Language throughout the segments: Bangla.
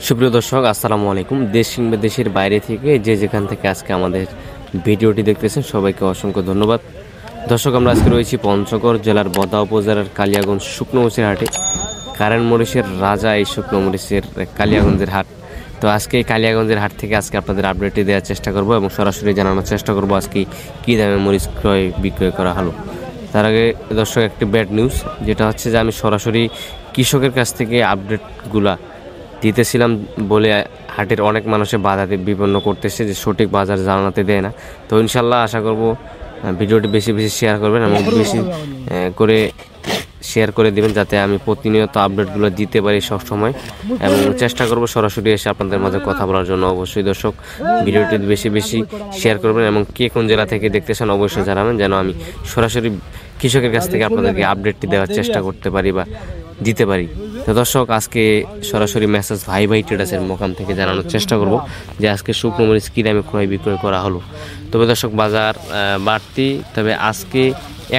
সুপ্রিয় দর্শক, আসসালামু আলাইকুম। দেশ কিংবা দেশের বাইরে থেকে যে যেখান থেকে আজকে আমাদের ভিডিওটি দেখতেছেন সবাইকে অসংখ্য ধন্যবাদ। দর্শক, আমরা আজকে রয়েছি পঞ্চগড় জেলার বদা উপজেলার কালিয়াগঞ্জ শুকনো মরিচের হাটে। কারেন্ট মরিচের রাজা এই শুকনো মরিচের কালিয়াগঞ্জের হাট। তো আজকে এই কালিয়াগঞ্জের হাট থেকে আজকে আপনাদের আপডেটটি দেওয়ার চেষ্টা করব এবং সরাসরি জানানোর চেষ্টা করব আজকে কী দামে মরিচ ক্রয় বিক্রয় করা হলো। তার আগে দর্শক একটি ব্যাড নিউজ, যেটা হচ্ছে যে আমি সরাসরি কৃষকের কাছ থেকে আপডেটগুলা দিতেছিলাম বলে হাটের অনেক মানুষের বাধাতে বিপন্ন করতেছে, যে সঠিক বাজার জানাতে দেয় না। তো ইনশাল্লাহ আশা করব ভিডিওটি বেশি বেশি শেয়ার করবেন এবং বেশি করে শেয়ার করে দিবেন, যাতে আমি প্রতিনিয়ত আপডেটগুলো দিতে পারি সব সময়, এবং চেষ্টা করব সরাসরি এসে আপনাদের মাঝে কথা বলার জন্য। অবশ্যই দর্শক ভিডিওটি বেশি বেশি শেয়ার করবেন এবং কে কোন জেলা থেকে দেখতেছেন অবশ্যই জানাবেন, যেন আমি সরাসরি কৃষকের কাছ থেকে আপনাদেরকে আপডেটটি দেওয়ার চেষ্টা করতে পারি বা দিতে পারি। তো দর্শক, আজকে সরাসরি মেসেজ ভাই ভাই ট্রেডার্সের মোকাম থেকে জানানোর চেষ্টা করব যে আজকে শুকনো মরিচ কী দামে ক্রয় বিক্রয় করা হলো। তবে দর্শক, বাজার বাড়তি, তবে আজকে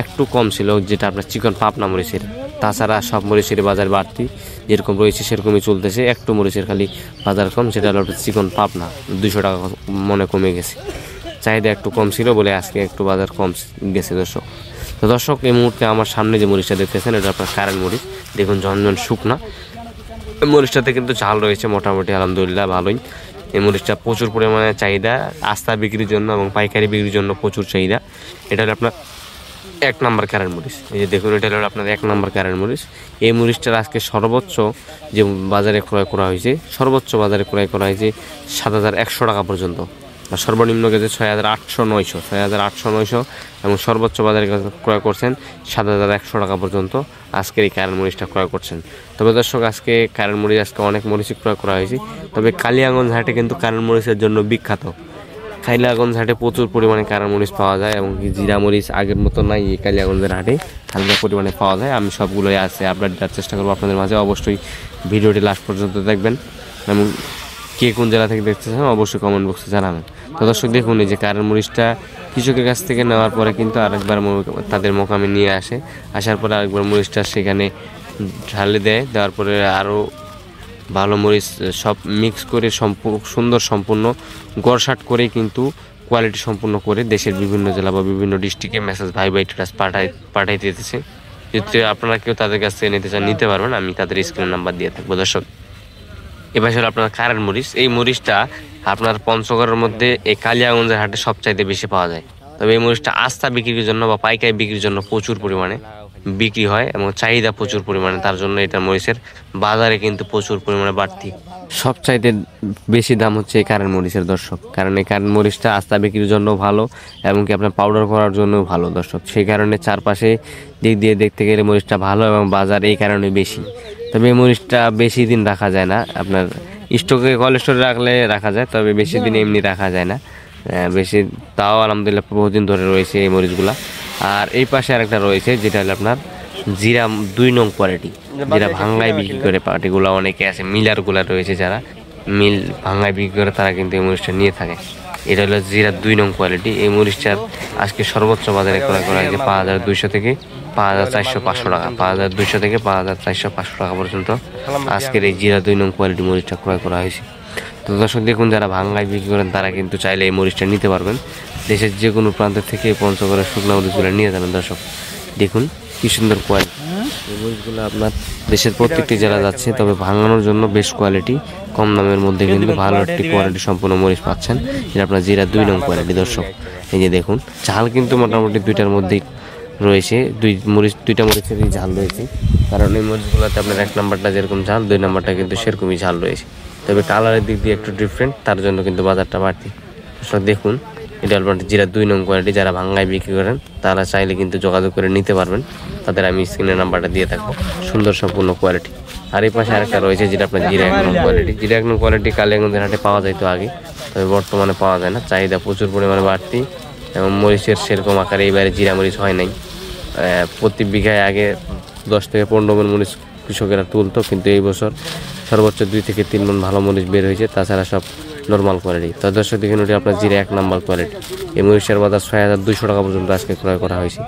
একটু কম ছিল, যেটা আপনার চিকন পাবনা মরিচের। তাছাড়া সব মরিচের বাজার বাড়তি যেরকম রয়েছে সেরকমই চলতেছে। একটু মরিচের খালি বাজার কম, সেটা হলো চিকন পাবনা 200 টাকা মনে কমে গেছে। চাহিদা একটু কম ছিল বলে আজকে একটু বাজার কম গেছে দর্শক। তো দর্শক, এই মুহূর্তে আমার সামনে যে মরিচটা দেখতেছেন এটা আপনার কারেন্ট মরিচ। দেখুন ঝনঝন শুকনা। এই মরিচটাতে কিন্তু ঝাল রয়েছে মোটামুটি, আলহামদুলিল্লাহ ভালোই। এই মরিচটা প্রচুর পরিমাণে চাহিদা, আস্থা বিক্রির জন্য এবং পাইকারি বিক্রির জন্য প্রচুর চাহিদা। এটা হলো আপনার 1 নম্বর কারেন্ট মরিচ। এই যে দেখুন, এটা হলো আপনার 1 নম্বর কারেন্ট মরিচ। এই মরিচটার আজকে সর্বোচ্চ যে বাজারে ক্রয় করা হয়েছে, সর্বোচ্চ বাজারে ক্রয় করা হয়েছে 7,100 টাকা পর্যন্ত। আর সর্বনিম্ন গেছে 6,800-900, 6,800-900 এবং সর্বোচ্চ বাজারে ক্রয় করছেন 7,100 টাকা পর্যন্ত আজকের এই কারেন্ট মরিচটা ক্রয় করছেন। তবে দর্শক, আজকে কারেন্ট মরিচ আজকে অনেক মরিচই ক্রয় করা হয়েছে। তবে কালিয়াগঞ্জ হাটে কিন্তু কারেন্ট মরিচের জন্য বিখ্যাত। কালিয়াগঞ্জ হাটে প্রচুর পরিমাণে কারেন্ট মরিচ পাওয়া যায় এবং জিরা মরিচ আগের মতো নাই এই কালিয়াগঞ্জের হাটে, হালকা পরিমাণে পাওয়া যায়। আমি সবগুলোই আছে আপডেট দেওয়ার চেষ্টা করবো আপনাদের মাঝে। অবশ্যই ভিডিওটি লাস্ট পর্যন্ত দেখবেন এবং কে কোন জেলা থেকে দেখতেছেন অবশ্যই কমেন্ট বক্সে জানাবেন। তো দর্শক, দেখুন এই যে কারেন্ট মরিচটা কৃষকের কাছ থেকে নেওয়ার পরে কিন্তু আরেকবার তাদের মোকামে নিয়ে আসে, আসার পরে আরেকবার মরিচটা সেখানে ঢালে দেয়, দেওয়ার পরে আরও ভালো মরিচ সব মিক্স করে সুন্দর সম্পূর্ণ গড়সাট করে কিন্তু কোয়ালিটি সম্পূর্ণ করে দেশের বিভিন্ন জেলা বা বিভিন্ন ডিস্ট্রিক্টে মেসেজ ভাই ভাই ট্রাস পাঠাই দিতেছে। যদি আপনারা কেউ তাদের কাছ থেকে নিতে চান নিতে পারবেন, আমি তাদের স্ক্রিন নাম্বার দিয়ে থাকবো। দর্শক, এবার হলো আপনার কারেন্ট মরিচ। এই মরিচটা আপনার পঞ্চগড়ের মধ্যে এই কালিয়াগঞ্জের হাটে সবচাইতে বেশি পাওয়া যায়। তবে এই মরিচটা আস্থা বিক্রির জন্য বা পাইকারি বিক্রির জন্য প্রচুর পরিমাণে বিক্রি হয় এবং চাহিদা প্রচুর পরিমাণে, তার জন্য এটা মরিচের বাজারে কিন্তু প্রচুর পরিমাণে বাড়তি। সবচাইতে বেশি দাম হচ্ছে এই কারেন্ট মরিচের দর্শক, কারণ এই কারেন্ট মরিচটা আস্থা বিক্রির জন্য ভালো এবং কি আপনার পাউডার করার জন্যও ভালো দর্শক। সেই কারণে চারপাশে দিক দিয়ে দেখতে গেলে মরিচটা ভালো এবং বাজার এই কারণে বেশি। তবে এই মরিচটা বেশি দিন রাখা যায় না, আপনার স্টকে কোল্ড স্টোরে রাখলে রাখা যায়, তবে বেশি দিন এমনি রাখা যায় না বেশি। তাও আলহামদুলিল্লাহ বহুদিন ধরে রয়েছে এই মরিচগুলা। আর এই পাশে আরেকটা রয়েছে যেটা হলো আপনার জিরা 2 নং কোয়ালিটি, যেটা ভাঙ্গায় বিক্রি করে পার্টিগুলো অনেকে আছে, মিলারগুলা রয়েছে যারা মিল ভাঙ্গায় বিক্রি করে তারা কিন্তু এই মরিচটা নিয়ে থাকে। এটা হলো জিরা 2 নং কোয়ালিটি। এই মরিচটার আজকে সর্বোচ্চ বাজারে ক্রয় করা হয়েছে 5,200 থেকে 5,400-500 টাকা, 5,200 থেকে 5,400-500 টাকা পর্যন্ত আজকের এই জিরা 2 নং কোয়ালিটি মরিচটা ক্রয় করা হয়েছে। তো দর্শক, দেখুন যারা ভাঙ্গায় বিক্রি করেন তারা কিন্তু চাইলে এই মরিচটা নিতে পারবেন। দেশের যে কোনো প্রান্ত থেকে পঞ্চগড়ের শুকনো মরিচগুলো নিয়ে যাবেন। দর্শক, দেখুন কি সুন্দর কোয়ালিটি। এই মরিচগুলো আপনার দেশের প্রত্যেকটি জেলা যাচ্ছে, তবে ভাঙানোর জন্য বেশ কোয়ালিটি, কম দামের মধ্যে কিন্তু ভালো একটি কোয়ালিটি সম্পূর্ণ মরিচ পাচ্ছেন। এটা আপনার জিরা 2 নং কোয়ালিটি। দর্শক, এই যে দেখুন ঝাল কিন্তু মোটামুটি দুইটার মধ্যেই রয়েছে, দুইটা মরিচেরই ঝাল রয়েছে, কারণ এই মরিচগুলোতে আপনার 1 নাম্বারটা যেরকম ঝাল 2 নাম্বারটা কিন্তু সেরকমই ঝাল রয়েছে, তবে কালারের দিক দিয়ে একটু ডিফারেন্ট, তার জন্য কিন্তু বাজারটা বাড়তি। দেখুন এটা আপনার জিরা 2 নং কোয়ালিটি। যারা ভাঙ্গায় বিক্রি করেন তারা চাইলে কিন্তু যোগাযোগ করে নিতে পারবেন, তাদের আমি স্ক্রিনের নাম্বারটা দিয়ে থাকবো। সুন্দর সম্পূর্ণ কোয়ালিটি। আর এই পাশে আরেকটা রয়েছে যেটা আপনার জিরা 1 নং কোয়ালিটি। জিরা 1 নং কোয়ালিটি কালিয়াগঞ্জের হাটে পাওয়া যায় তো আগে, তবে বর্তমানে পাওয়া যায় না, চাহিদা প্রচুর পরিমাণে বাড়তি এবং মরিচের সেরকম আকারে এইবারে জিরা মরিচ হয় নাই। প্রতি বিঘায় আগে 10 থেকে 15 মণ মরিচ কৃষকেরা তুলতো, কিন্তু এই বছর সর্বোচ্চ 2 থেকে 3 মণ ভালো মরিচ বের হয়েছে, তাছাড়া সব নর্মাল কোয়ালিটি। তো দর্শক, দেখুন ওটি আপনার জিরা 1 নম্বর কোয়ালিটি। এই মরিচের বাজার 6,200 টাকা পর্যন্ত আজকে ক্রয় করা হয়েছে,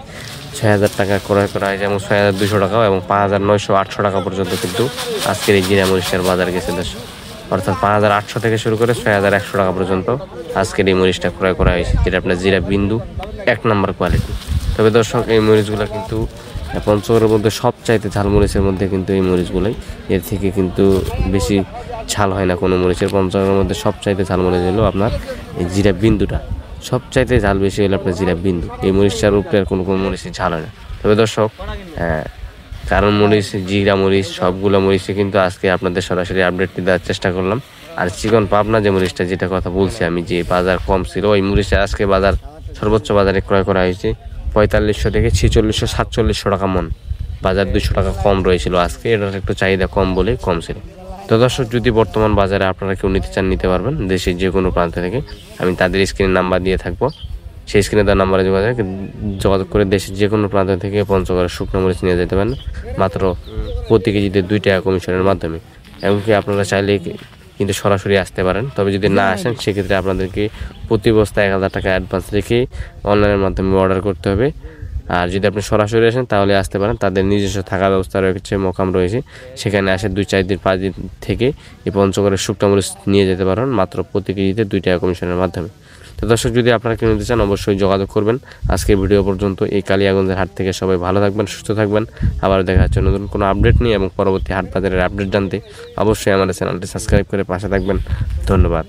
6,000 টাকা ক্রয় করা হয়েছে এবং 6,200 টাকা এবং 5,900-800 টাকা পর্যন্ত কিন্তু আজকের এই জিরা মরিচের বাজার গেছে দর্শক। অর্থাৎ 5,800 থেকে শুরু করে 6,100 টাকা পর্যন্ত আজকের এই মরিচটা ক্রয় করা হয়েছে, যেটা আপনার জিরা বিন্দু 1 নম্বর কোয়ালিটি। তবে দর্শক এই মরিচগুলো কিন্তু পঞ্চগড়ের মধ্যে সবচাইতে ঝাল মরিচের মধ্যে কিন্তু এই মরিচগুলোই, এর থেকে কিন্তু বেশি ঝাল হয় না কোনো মরিচের। পঞ্চগড়ের মধ্যে সবচাইতে ঝাল মরিচ হলো আপনার এই জিরা বিন্দুটা, সবচাইতে ঝাল বেশি হলো আপনার জিরা বিন্দু। এই মরিচটার উপরে আর কোনো মরিচের ঝাল হয় না। তবে দর্শক কারণ মরিচ, জিরা মরিচ, সবগুলো মরিচে কিন্তু আজকে আপনাদের সরাসরি আপডেটটি দেওয়ার চেষ্টা করলাম। আর চিকন পাবনা যে মরিচটা, যেটা কথা বলছি আমি, যে বাজার কম ছিল, ওই মরিচটা আজকে বাজার সর্বোচ্চ বাজারে ক্রয় করা হয়েছে 4500 থেকে 4600 4700 টাকা মন। বাজার 200 টাকা কম রয়েছিল আজকে, এটার একটু চাহিদা কম বলে কম ছিল। তো দর্শক, যদি বর্তমান বাজারে আপনারা কেউ নিতে চান নিতে পারবেন দেশের যে কোনো প্রান্ত থেকে। আমি তাদের স্ক্রিনে নাম্বার দিয়ে থাকবো, সেই স্ক্রিনে দেওয়া নাম্বারে যোগাযোগ করে দেশের যে কোনো প্রান্ত থেকে পঞ্চগড়ের শুকনো মরিচ নিয়ে যেতে পারেন মাত্র প্রতি কেজিতে 2 টাকা কমিশনের মাধ্যমে। এমনকি আপনারা চাইলে কিন্তু সরাসরি আসতে পারেন। তবে যদি না আসেন সেক্ষেত্রে আপনাদেরকে প্রতি বস্তা 1,000 টাকা অ্যাডভান্স রেখে অনলাইনের মাধ্যমে অর্ডার করতে হবে। আর যদি আপনি সরাসরি আসেন তাহলে আসতে পারেন, তাদের নিজস্ব থাকার ব্যবস্থা রয়েছে, মোকাম রয়েছে, সেখানে আসে 2-4 দিন 5 দিন থেকে এই পঞ্চগড়ের শুকনো মরিচ নিয়ে যেতে পারেন মাত্র প্রতি কেজিতে 2 টাকা কমিশনের মাধ্যমে। তো দর্শক, যদি আপনারা কিনে নিতে চান অবশ্যই যোগাযোগ করবেন। আজকের ভিডিও পর্যন্ত। এই কালিয়াগঞ্জের হাট থেকে সবাই ভালো থাকবেন, সুস্থ থাকবেন। আবার দেখা হচ্ছে নতুন কোনো আপডেট নিয়ে, এবং পরবর্তী হাট বাজারের আপডেট জানতে অবশ্যই আমাদের চ্যানেলটি সাবস্ক্রাইব করে পাশে থাকবেন। ধন্যবাদ।